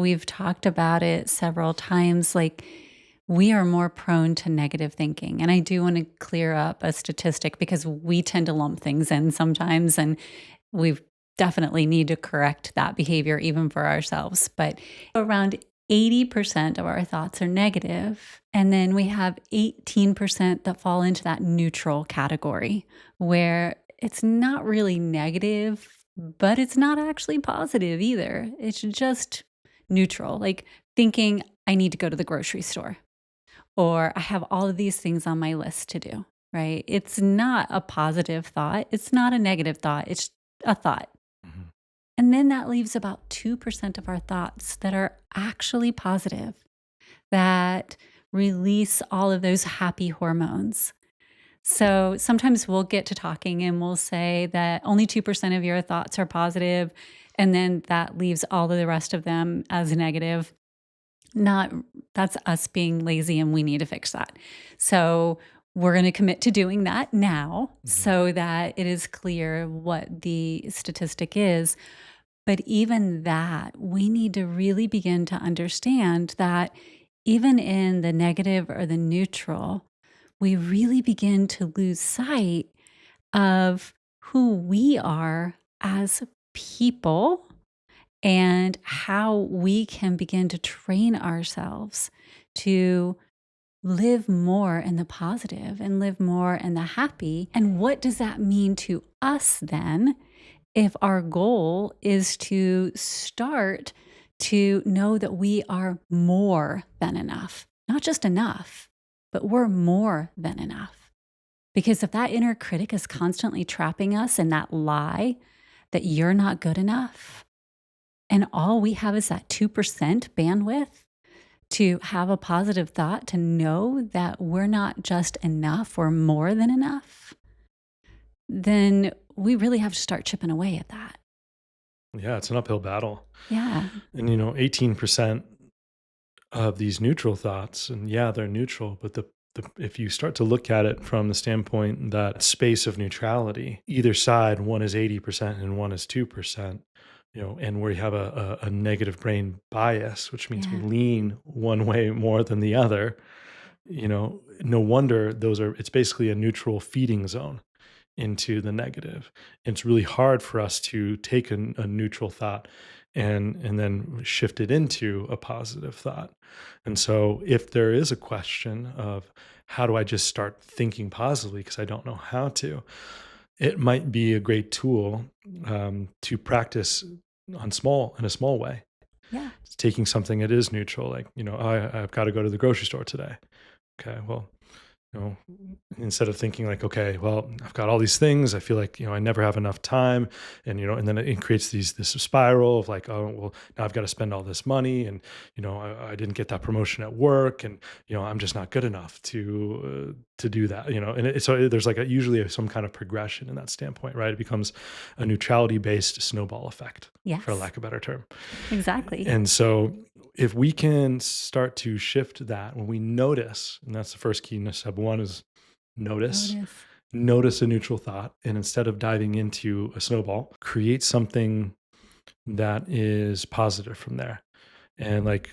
we've talked about it several times. Like, we are more prone to negative thinking. And I do want to clear up a statistic because we tend to lump things in sometimes. And we definitely need to correct that behavior even for ourselves. But around 80% of our thoughts are negative, and then we have 18% that fall into that neutral category where it's not really negative, but it's not actually positive either. It's just neutral, like thinking I need to go to the grocery store or I have all of these things on my list to do, right? It's not a positive thought. It's not a negative thought. It's a thought. Mhm. And then that leaves about 2% of our thoughts that are actually positive, that release all of those happy hormones. So sometimes we'll get to talking and we'll say that only 2% of your thoughts are positive, and then that leaves all of the rest of them as negative. Not That's us being lazy and we need to fix that. So we're going to commit to doing that now Mhm. so that it is clear what the statistic is. But even that, we need to really begin to understand that even in the negative or the neutral, we really begin to lose sight of who we are as people and how we can begin to train ourselves to live more in the positive and live more in the happy. And what does that mean to us then if our goal is to start to know that we are more than enough? Not just enough, but we're more than enough. Because if that inner critic is constantly trapping us in that lie that you're not good enough, and all we have is that 2% bandwidth to have a positive thought, to know that we're not just enough, we're more than enough, then we really have to start chipping away at that. Yeah, it's an uphill battle. Yeah. And 18% of these neutral thoughts, and yeah, they're neutral, but the if you start to look at it from the standpoint that space of neutrality, either side, one is 80% and one is 2%, and where you have a negative brain bias, which means we Yeah. lean one way more than the other, no wonder it's basically a neutral feeding zone into the negative. It's really hard for us to take a neutral thought and then shift it into a positive thought. And so if there is a question of how do I just start thinking positively because I don't know how to, it might be a great tool to practice in a small way. Yeah. It's taking something that is neutral, like, I've got to go to the grocery store today. Okay, well, you know, instead of thinking like, okay, well, I've got all these things. I feel like, I never have enough time. And then it creates this spiral of like, oh, well, now I've got to spend all this money. And, I didn't get that promotion at work. And, I'm just not good enough to do that, so there's like usually some kind of progression in that standpoint, right? It becomes a neutrality based snowball effect, for Yes. lack of a better term. Exactly. And so if we can start to shift that when we notice, and that's the first key, step one is notice, Notice. notice a neutral thought. And instead of diving into a snowball, create something that is positive from there. And like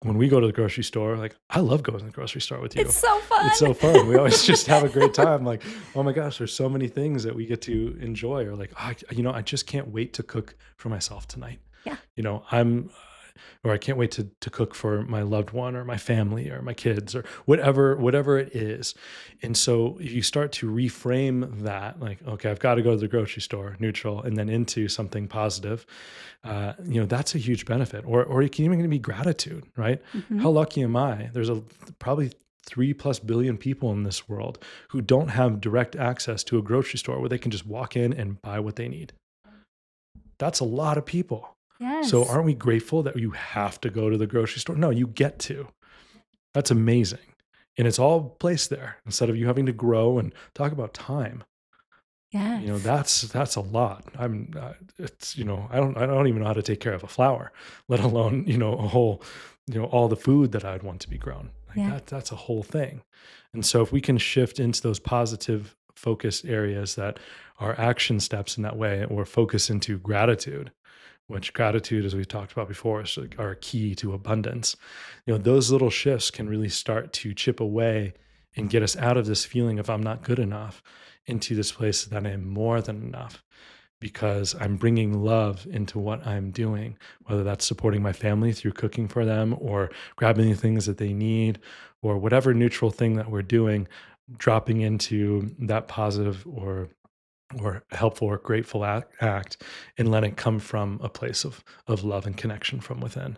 when we go to the grocery store, like I love going to the grocery store with It's you. so It's fun. so fun. We always just have a great time. Like, oh my gosh, there's so many things that we get to enjoy. Or like, I just can't wait to cook for myself tonight. Yeah. I'm or I can't wait to cook for my loved one or my family or my kids or whatever it is. And so if you start to reframe that, like, okay, I've got to go to the grocery store, neutral, and then into something positive, that's a huge benefit. Or it can even be gratitude, right? Hmm. How lucky am I? There's probably 3+ billion people in this world who don't have direct access to a grocery store where they can just walk in and buy what they need. That's a lot of people. So Yes. aren't we grateful that you have to go to the grocery store? No, you get to. That's amazing. And it's all placed there instead of you having to grow and talk about time. Yes. That's a lot. It's, I don't even know how to take care of a flower, let alone, a whole, all the food that I'd want to be grown. Like Yeah. that's a whole thing. And so if we can shift into those positive focused areas that are action steps in that way, or focus into gratitude, which gratitude, as we've talked about before, is like our key to abundance. Those little shifts can really start to chip away and get us out of this feeling of I'm not good enough into this place that I am more than enough, because I'm bringing love into what I'm doing, whether that's supporting my family through cooking for them or grabbing the things that they need, or whatever neutral thing that we're doing, dropping into that positive or helpful or grateful act, and let it come from a place of love and connection from within.